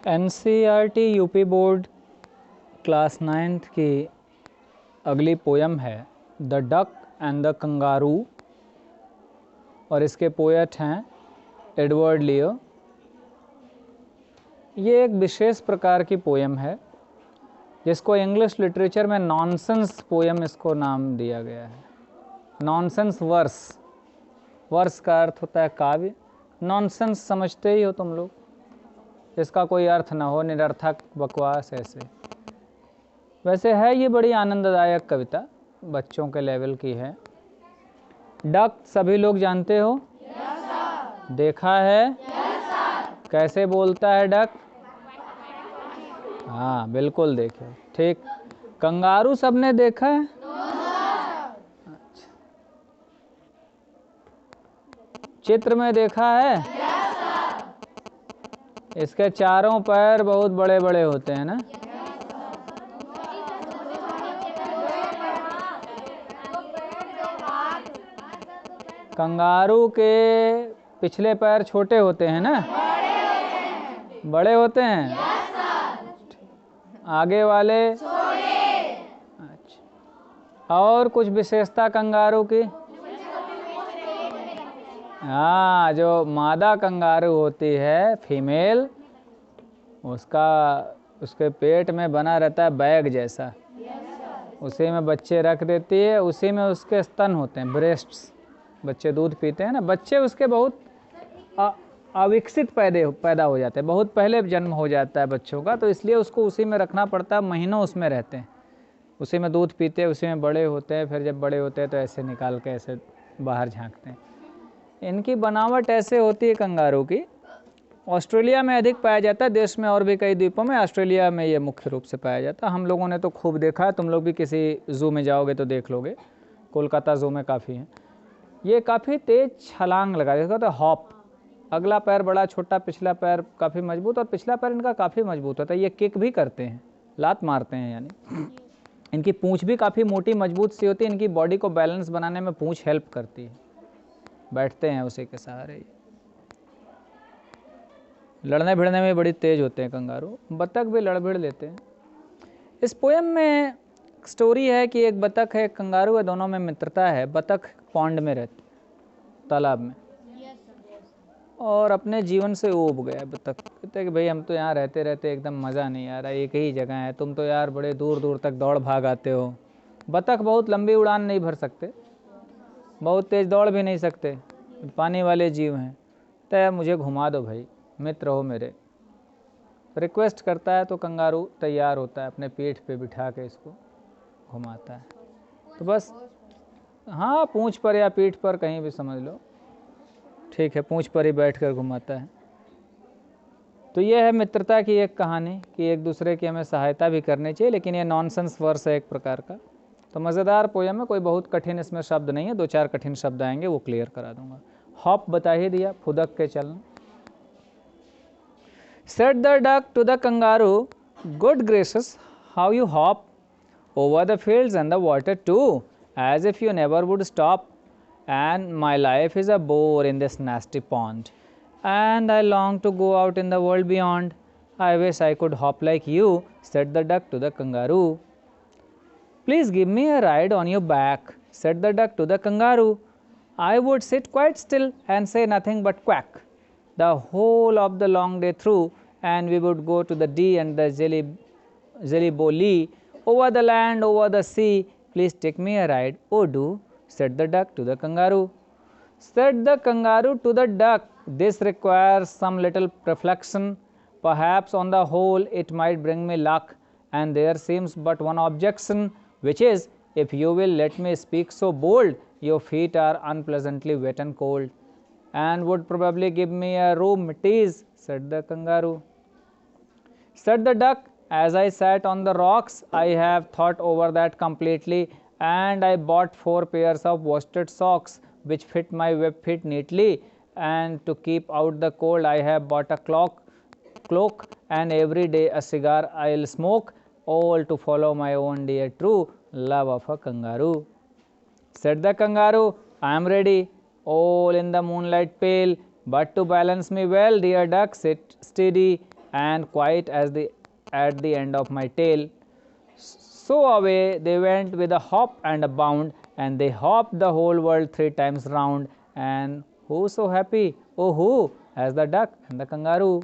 NCERT UP board class 9th की अगली poem है the duck and the kangaroo और इसके पोएट हैं एडवर्ड लियो। ये एक विशेष प्रकार की पोयम है जिसको इंग्लिश लिटरेचर में नॉनसेंस पोयम इसको नाम दिया गया है। नॉनसेंस वर्स, वर्स का अर्थ होता है काव्य। नॉनसेंस समझते ही हो तुम लोग, इसका कोई अर्थ ना हो, निरर्थक बकवास ऐसे। वैसे है ये बड़ी आनंददायक कविता, बच्चों के लेवल की है। डक सभी लोग जानते हो? yes, देखा है? yes, कैसे बोलता है डक? हाँ बिल्कुल देखे, ठीक। कंगारू सबने देखा है? अच्छा। चित्र में देखा है? yes, इसके चारों पैर बहुत बड़े बड़े होते हैं ना? कंगारू के पिछले पैर छोटे होते हैं ना? बड़े होते हैं। आगे वाले छोटे। अच्छा, और कुछ विशेषता कंगारू की? हाँ, जो मादा कंगारू होती है फीमेल, उसके पेट में बना रहता है बैग जैसा, उसी में बच्चे रख देती है, उसी में उसके स्तन होते हैं, ब्रेस्ट्स। बच्चे दूध पीते हैं ना, बच्चे उसके बहुत अविकसित पैदा हो जाते हैं, बहुत पहले जन्म हो जाता है बच्चों का, तो इसलिए उसको उसी में रखना पड़ता है। महीनों उसमें रहते हैं, उसी में दूध पीते हैं, उसी में बड़े होते हैं। फिर जब बड़े होते हैं तो ऐसे निकाल के ऐसे बाहर झांकते हैं। इनकी बनावट ऐसे होती है कंगारू की। ऑस्ट्रेलिया में अधिक पाया जाता है, देश में और भी कई द्वीपों में, ऑस्ट्रेलिया में ये मुख्य रूप से पाया जाता है। हम लोगों ने तो खूब देखा है, तुम लोग भी किसी जू में जाओगे तो देख लोगे, कोलकाता जू में काफ़ी हैं। ये काफ़ी तेज छलांग लगा, इसका तो हॉप, अगला पैर बड़ा छोटा, पिछला पैर काफ़ी मजबूत, और पिछला पैर इनका काफ़ी मजबूत होता है। ये किक भी करते हैं, लात मारते हैं यानी। इनकी पूंछ भी काफ़ी मोटी मजबूत सी होती है, इनकी बॉडी को बैलेंस बनाने में पूंछ हेल्प करती है, बैठते हैं उसी के सहारे। लड़ने भिड़ने में बड़ी तेज होते हैं कंगारू, बतख भी लड़ भिड़ लेते हैं। इस पोएम में स्टोरी है कि एक बतख है, एक कंगारू है, दोनों में मित्रता है। बतख पॉन्ड में रहती, तालाब में, और अपने जीवन से ऊब गया बतख। कहते हैं कि भाई हम तो यहाँ रहते रहते एकदम मज़ा नहीं आ रहा, एक ही जगह है, तुम तो यार बड़े दूर दूर तक दौड़ भाग आते हो। बतख बहुत लंबी उड़ान नहीं भर सकते, बहुत तेज़ दौड़ भी नहीं सकते, पानी वाले जीव हैं। तो मुझे घुमा दो भाई, मित्र हो मेरे। रिक्वेस्ट करता है तो कंगारू तैयार होता है, अपने पीठ पे बिठा के इसको घुमाता है। तो बस, हाँ पूंछ पर या पीठ पर कहीं भी समझ लो, ठीक है, पूंछ पर ही बैठकर घुमाता है। तो ये है मित्रता की एक कहानी कि एक दूसरे की हमें सहायता भी करनी चाहिए, लेकिन ये नॉनसेंस वर्स है एक प्रकार का। तो मज़ेदार पोयम है, कोई बहुत कठिन इसमें शब्द नहीं है, 2-4 कठिन शब्द आएंगे, वो क्लियर करा दूंगा। हॉप बता ही दिया, फुदक के चलना। Said the duck to the kangaroo, good gracious, how you hop over the fields and the water too, as if you never would stop. And my life is a bore in this nasty pond, and I long to go out in the world beyond. I wish I could hop like you, said the duck to the kangaroo. Please give me a ride on your back, said the duck to the kangaroo. I would sit quite still and say nothing but quack the whole of the long day through, and we would go to the Dee and the Jelly-Bo-Lee, over the land, over the sea. Please take me a ride, oh do, said the duck to the kangaroo. Said the kangaroo to the duck, this requires some little reflection. Perhaps on the whole it might bring me luck, and there seems but one objection, which is, if you will let me speak so bold, your feet are unpleasantly wet and cold, and would probably give me a rheumatism, said the kangaroo. Said the duck, as I sat on the rocks, I have thought over that completely, and I bought 4 pairs of worsted socks, which fit my web feet neatly, and to keep out the cold I have bought a cloak, and every day a cigar I'll smoke, all to follow my own dear true love of a kangaroo. Said the kangaroo, I am ready, all in the moonlight pale, but to balance me well, dear duck, sit steady, and quite as at the end of my tail. So away they went with a hop and a bound, and they hopped the whole world 3 times round. And who so happy, oh who, as the duck and the kangaroo.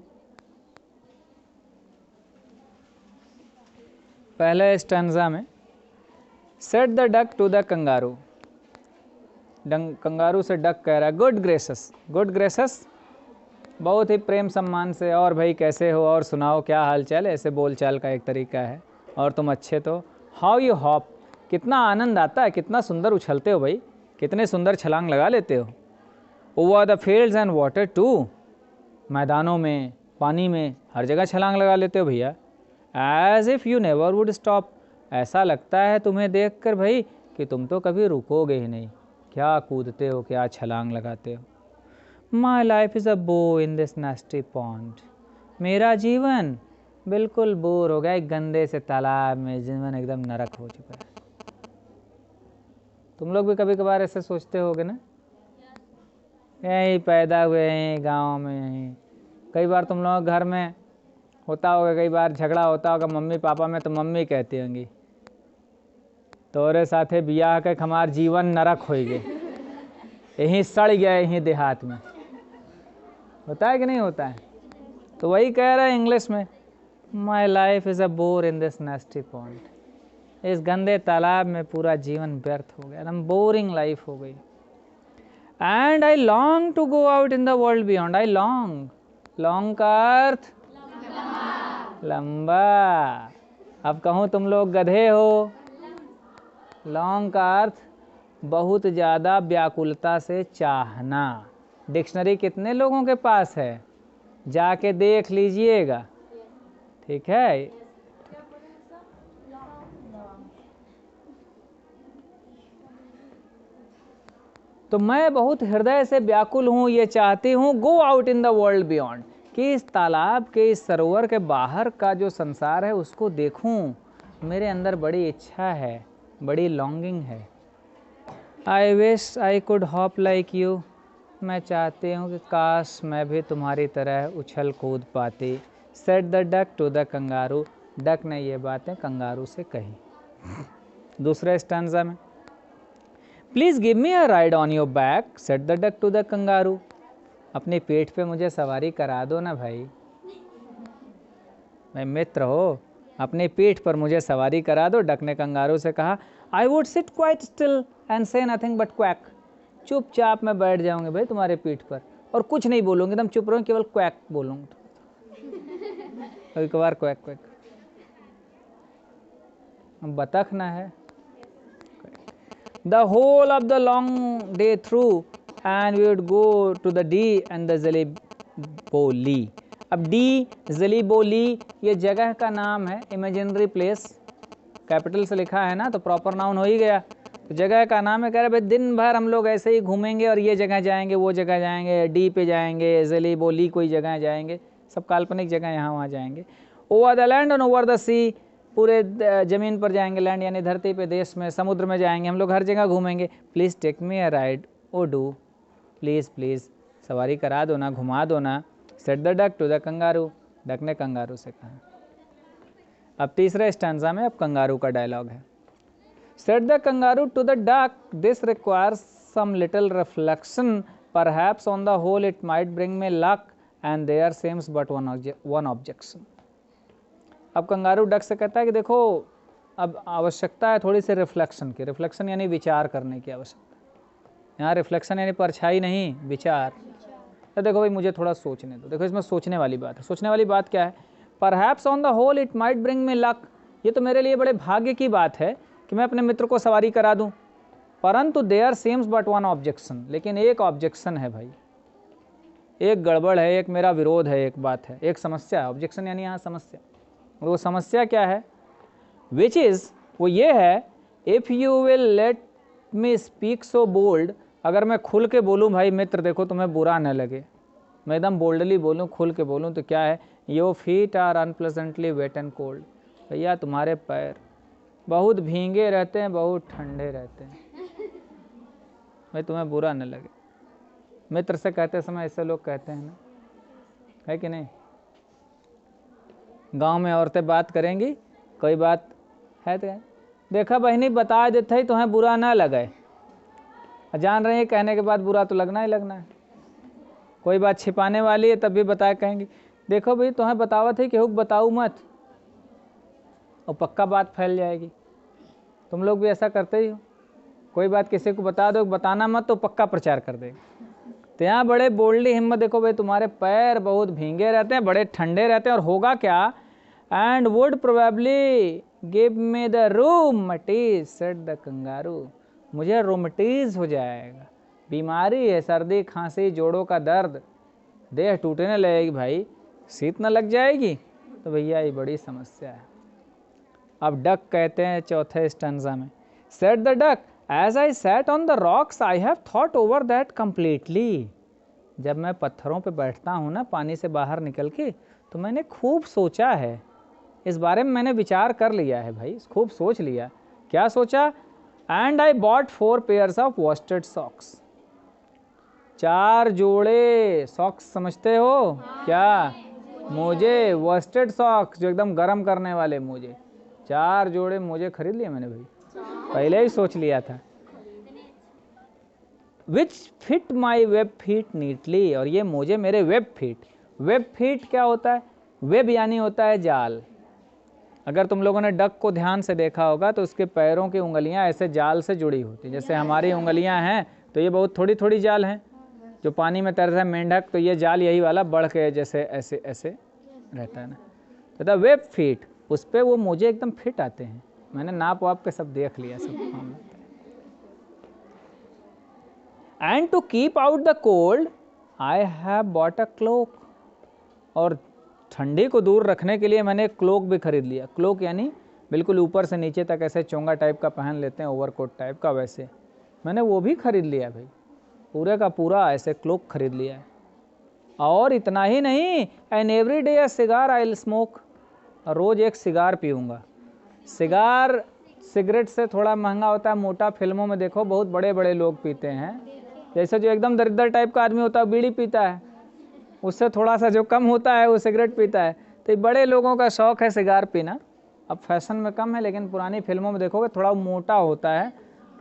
पहले stanza में said the duck to the kangaroo, kangaroo से duck कह रहा है good graces, good graces बहुत ही प्रेम सम्मान से, और भाई कैसे हो, और सुनाओ क्या हाल चाल, ऐसे बोल चाल का एक तरीका है, और तुम अच्छे तो, हाउ यू हॉप, कितना आनंद आता है, कितना सुंदर उछलते हो भाई, कितने सुंदर छलांग लगा लेते हो, over the fields and water too, मैदानों में, पानी में, हर जगह छलांग लगा लेते हो भैया, as if you never would stop, ऐसा लगता है तुम्हें देख कर भाई कि तुम तो कभी रुकोगे ही नहीं, क्या कूदते हो, क्या छलांग लगाते हो। माई लाइफ इज़ अ बो इन दिस नेस्टी पॉन्ड, मेरा जीवन बिल्कुल बोर हो गया एक गंदे से तालाब में, जीवन एकदम नरक हो चुका है। तुम लोग भी कभी कभार ऐसे सोचते होगे ना, यहीं पैदा हुए हैं गांव में, यहीं कई बार तुम लोग घर में होता होगा, कई बार झगड़ा होता होगा मम्मी पापा में, तो मम्मी कहती होंगी तोरे साथे बियाह के हमार जीवन नरक हो गए, यहीं सड़ गया, यहीं देहात में, होता है कि नहीं होता है। तो वही कह रहे हैं इंग्लिश में, my life is a bore in this नेस्टी pond, इस गंदे तालाब में पूरा जीवन व्यर्थ हो गया, एकदम बोरिंग लाइफ हो गई। And I long to go out in the world beyond, I long, long का अर्थ लंबा, अब कहूँ तुम लोग गधे हो, लॉन्ग का अर्थ बहुत ज़्यादा व्याकुलता से चाहना। डिक्शनरी कितने लोगों के पास है, जाके देख लीजिएगा, ठीक है। तो मैं बहुत हृदय से व्याकुल हूँ, ये चाहती हूँ गो out in the world beyond, कि इस तालाब के, इस सरोवर के बाहर का जो संसार है उसको देखूँ, मेरे अंदर बड़ी इच्छा है, बड़ी लॉन्गिंग है। I wish I could hop like you, मैं चाहती हूँ कि काश मैं भी तुम्हारी तरह उछल कूद पाती। Said the duck to the kangaroo, duck ने ये बातें कंगारू से कही। दूसरे स्टैंजा में, please give me a ride on your back, said the duck to the kangaroo, अपनी पीठ पे मुझे सवारी करा दो ना भाई, मैं मित्र हो, अपनी पीठ पर मुझे सवारी करा दो। डक ने कंगारू से कहा, I would sit quite still and से नथिंग बट क्वैक, चुपचाप मैं बैठ जाऊंगी भाई तुम्हारे पीठ पर और कुछ नहीं बोलूंगी, एकदम चुप रहूंगी, केवल क्वैक बोलूंगी, कभी कभार क्वैक क्वैक, बतख ना है। The whole of the long day through and we would go to the Dee and the Jelly Bo Lee. अब डी ज़लीबोली ये जगह का नाम है, इमेजिनरी प्लेस, कैपिटल से लिखा है ना तो प्रॉपर नाउन हो ही गया, तो जगह का नाम है। कह रहे भाई दिन भर हम लोग ऐसे ही घूमेंगे और ये जगह जाएंगे, वो जगह जाएंगे, डी पे जाएंगे, ज़लीबोली कोई जगह जाएंगे, सब काल्पनिक जगह यहाँ वहाँ जाएंगे। Over the land and over the sea, पूरे ज़मीन पर जाएंगे, लैंड यानी धरती पे, देश में, समुद्र में जाएंगे, हम लोग हर जगह घूमेंगे। Please take me a ride, O do, please please सवारी करा दो ना, घुमा दो ना। Said the duck to the kangaroo, duck ने कंगारू से कहा। अब तीसरे स्टैंजा में अब कंगारू का डायलॉग है। Said the kangaroo to the duck, this requires some little reflection, perhaps on the whole it might bring me luck and there seems but one objection. अब कंगारू डक से कहता है कि देखो अब आवश्यकता है थोड़ी सी रिफ्लेक्शन की, रिफ्लेक्शन यानी विचार करने की आवश्यकता, यहाँ रिफ्लेक्शन यानी परछाई नहीं, विचार। तो देखो भाई मुझे थोड़ा सोचने दो, देखो इसमें सोचने वाली बात है। सोचने वाली बात क्या है, perhaps on the whole it might bring me luck, ये तो मेरे लिए बड़े भाग्य की बात है कि मैं अपने मित्र को सवारी करा दूं, परंतु there seems but one objection, लेकिन एक ऑब्जेक्शन है भाई, एक गड़बड़ है, एक मेरा विरोध है, एक बात है, एक समस्या है। ऑब्जेक्शन यानी यहाँ समस्या, वो समस्या क्या है, विच इज़, वो ये है, if you will let me speak so bold, अगर मैं खुल के बोलूँ भाई मित्र देखो तुम्हें बुरा न लगे, मैं एकदम बोल्डली बोलूँ, खुल के बोलूँ, तो क्या है, your feet are unpleasantly wet and cold, भैया तुम्हारे पैर बहुत भींगे रहते हैं, बहुत ठंडे रहते हैं, भाई तुम्हें बुरा न लगे। मित्र से कहते समय ऐसे लोग कहते हैं ना, है कि नहीं। गांव में औरतें बात करेंगी, कोई बात है तो देखा बहनी बता देते ही तुम्हें बुरा ना लगे, जान रहे हैं कहने के बाद बुरा तो लगना ही लगना है। कोई बात छिपाने वाली है तब भी बताए कहेंगी देखो भाई तुम्हें बतावा थी केहू बताऊ मत, और पक्का बात फैल जाएगी। तुम लोग भी ऐसा करते ही हो, कोई बात किसी को बता दो, बताना मत तो पक्का प्रचार कर देगा। तो यहाँ बड़े बोल्डली हिम्मत, देखो भाई तुम्हारे पैर बहुत भींगे रहते हैं, बड़े ठंडे रहते हैं, और होगा क्या, and would probably give me the rheumatiz said the kangaroo, मुझे रोमटीज हो जाएगा, बीमारी है, सर्दी खांसी जोड़ों का दर्द, देह टूटने लगेगी भाई, शीत न लग जाएगी, तो भैया ये बड़ी समस्या है। अब डक कहते हैं चौथे स्टैंजा में, said the duck as I sat on the rocks I have thought over that completely, जब मैं पत्थरों पे बैठता हूँ ना पानी से बाहर निकल के, तो मैंने खूब सोचा है, इस बारे में मैंने विचार कर लिया है भाई, खूब सोच लिया। क्या सोचा, and I bought 4 pairs of वॉस्टेड socks, 4 जोड़े सॉक्स समझते हो क्या, मोजे, वॉस्टेड सॉक्स जो एकदम गर्म करने वाले मोजे, 4 जोड़े मोजे खरीद लिए मैंने भाई, पहले ही सोच लिया था। Which fit my web feet neatly, और ये मोजे मेरे वेब फीट, वेब फीट क्या होता है, वेब यानी होता है जाल। अगर तुम लोगों ने डक को ध्यान से देखा होगा तो उसके पैरों की उंगलियां ऐसे जाल से जुड़ी होती, जैसे हमारी उंगलियां हैं तो ये बहुत थोड़ी थोड़ी जाल हैं, जो पानी में तैरता है मेंढक, तो ये जाल यही वाला बढ़ के जैसे ऐसे ऐसे रहता है ना, तो द वेब फीट, उस पर वो मोजे एकदम फिट आते हैं, मैंने नाप वाप के सब देख लिया सब। And to keep out the cold I have bought a cloak, और ठंडी को दूर रखने के लिए मैंने एक क्लोक भी खरीद लिया। क्लोक यानी बिल्कुल ऊपर से नीचे तक ऐसे चोंगा टाइप का पहन लेते हैं, ओवरकोट टाइप का, वैसे मैंने वो भी खरीद लिया भाई, पूरे का पूरा ऐसे क्लोक खरीद लिया है। और इतना ही नहीं, and every day a cigar I will smoke, रोज़ एक सिगार पीऊँगा। सिगार सिगरेट से थोड़ा महंगा होता है, मोटा फिल्मों में देखो बहुत बड़े बड़े लोग पीते हैं, जैसे जो एकदम दरिद्र टाइप का आदमी होता है बीड़ी पीता है, उससे थोड़ा सा जो कम होता है वो सिगरेट पीता है। तो बड़े लोगों का शौक़ है सिगार पीना, अब फैशन में कम है लेकिन पुरानी फिल्मों में देखोगे थोड़ा मोटा होता है,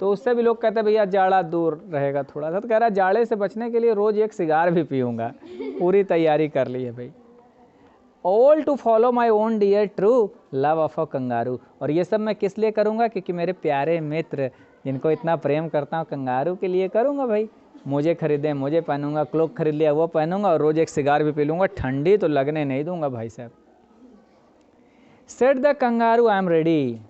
तो उससे भी लोग कहते हैं भैया जाड़ा दूर रहेगा थोड़ा सा, तो कह रहा है जाड़े से बचने के लिए रोज़ एक सिगार भी पीऊँगा, पूरी तैयारी कर ली है भाई। All to follow my own dear true love of a kangaroo, और ये सब मैं किस लिए करूँगा, क्योंकि मेरे प्यारे मित्र जिनको इतना प्रेम करता हूँ कंगारू के लिए करूँगा भाई। मुझे खरीदे मुझे पहनूंगा, क्लोक खरीद लिया वो पहनूंगा, और रोज़ एक सिगार भी पी लूँगा, ठंडी तो लगने नहीं दूंगा भाई साहब। Said the kangaroo I am ready,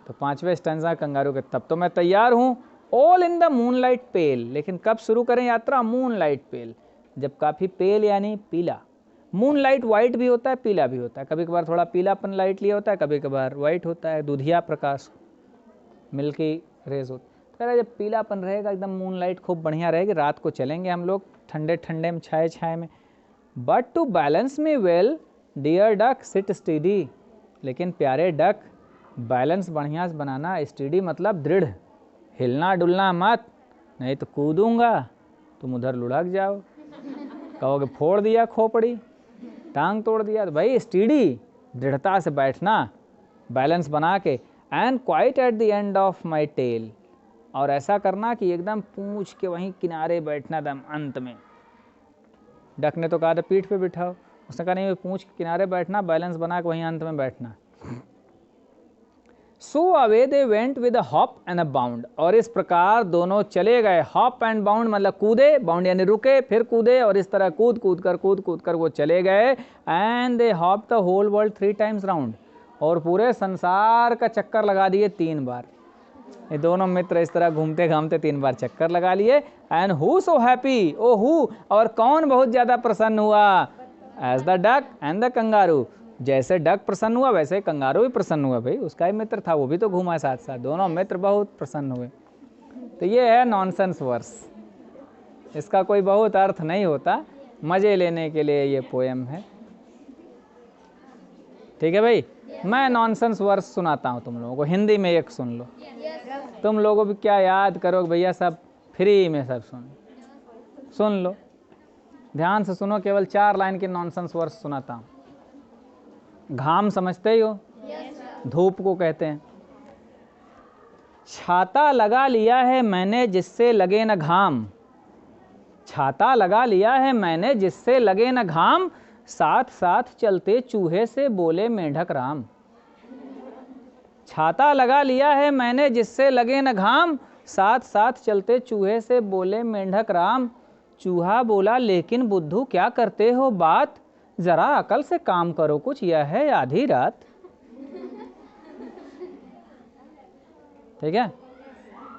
तो 5वें स्टैंजा कंगारू के, तब तो मैं तैयार हूँ। ऑल इन द मूनलाइट पेल, लेकिन कब शुरू करें यात्रा, मूनलाइट पेल, जब काफ़ी पेल यानी पीला, मूनलाइट वाइट भी होता है पीला भी होता है, कभी कभार थोड़ा पीलापन लाइट लिया होता है, कभी कभार वाइट होता है, दूधिया प्रकाश मिल्की रेज होता है। कह रहा है जब पीलापन रहेगा एकदम मूनलाइट खूब बढ़िया रहेगी, रात को चलेंगे हम लोग ठंडे ठंडे में छाए छाए में। But to balance me well dear duck sit steady, लेकिन प्यारे डक बैलेंस बढ़िया से बनाना, स्टीडी मतलब दृढ़, हिलना डुलना मत, नहीं तो कूदूंगा तुम उधर लुढ़क जाओ, कहोगे फोड़ दिया खोपड़ी, टांग तोड़ दिया। तो भाई स्टीडी, दृढ़ता से बैठना, बैलेंस बना के, and quite at the end of my tail, और ऐसा करना कि एकदम पूंछ के वहीं किनारे बैठना एकदम अंत में। डक ने तो कहा था पीठ पे बिठाओ, उसने कहा नहीं पूंछ के किनारे बैठना, बैलेंस बना के वहीं अंत में बैठना। So away they went with a hop and a bound, और इस प्रकार दोनों चले गए, हॉप एंड बाउंड मतलब कूदे, बाउंड यानी रुके फिर कूदे, और इस तरह कूद कूद कर वो चले गए। And they hopped the whole world 3 times round, और पूरे संसार का चक्कर लगा दिए 3 बार। ये दोनों मित्र इस तरह घूमते घामते 3 बार चक्कर लगा लिए। And who so happy, O who, और कौन बहुत ज़्यादा प्रसन्न हुआ, as the duck and the kangaroo, जैसे डक प्रसन्न हुआ वैसे कंगारू भी प्रसन्न हुआ। भाई उसका ही मित्र था, वो भी तो घूमा साथ साथ, दोनों मित्र बहुत प्रसन्न हुए। तो ये है नॉनसेंस वर्स, इसका कोई बहुत अर्थ नहीं होता, मज़े लेने के लिए ये पोएम है। ठीक है भाई, मैं नॉनसेंस वर्स सुनाता हूँ तुम लोगों को, हिंदी में एक सुन लो। तुम लोगों भी क्या याद करोगे भैया, सब फ्री में सब सुन लो, ध्यान से सुनो, केवल 4 लाइन के नॉनसेंस वर्स सुनाता हूँ। घाम समझते ही हो, धूप को कहते हैं। छाता लगा लिया है मैंने जिससे लगे न घाम, छाता लगा लिया है मैंने जिससे लगे न घाम, साथ साथ चलते चूहे से बोले मेंढक राम। छाता लगा लिया है मैंने जिससे लगे न घाम, साथ साथ चलते चूहे से बोले मेंढक राम। चूहा बोला लेकिन बुद्धू क्या करते हो बात, जरा अकल से काम करो कुछ यह है आधी रात। ठीक है,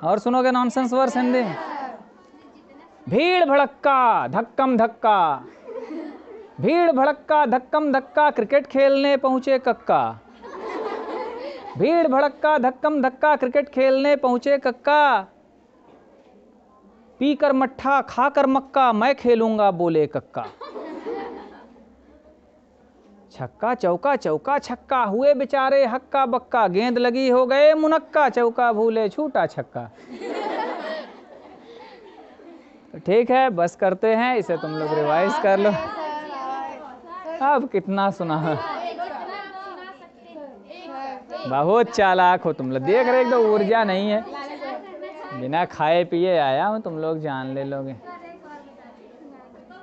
और सुनोगे नॉनसेंस वर्स हिंदी। भीड़ भड़क्का धक्कम धक्का, भीड़ भड़क्का धक्कम धक्का, क्रिकेट खेलने पहुंचे कक्का। भीड़ भड़क्का धक्कम धक्का, क्रिकेट खेलने पहुंचे कक्का। पीकर मट्ठा खाकर मक्का, मैं खेलूंगा बोले कक्का। छक्का चौका चौका छक्का, हुए बेचारे हक्का बक्का, गेंद लगी हो गए मुनक्का, चौका भूले छूटा छक्का। तो ठीक है, बस करते हैं, इसे तुम लोग रिवाइज कर लो। अब कितना सुना है, बहुत चालाक हो तुम लोग, देख रहे एकदम ऊर्जा नहीं है, बिना खाए पिए आया हूँ, तुम लोग जान ले लोगे।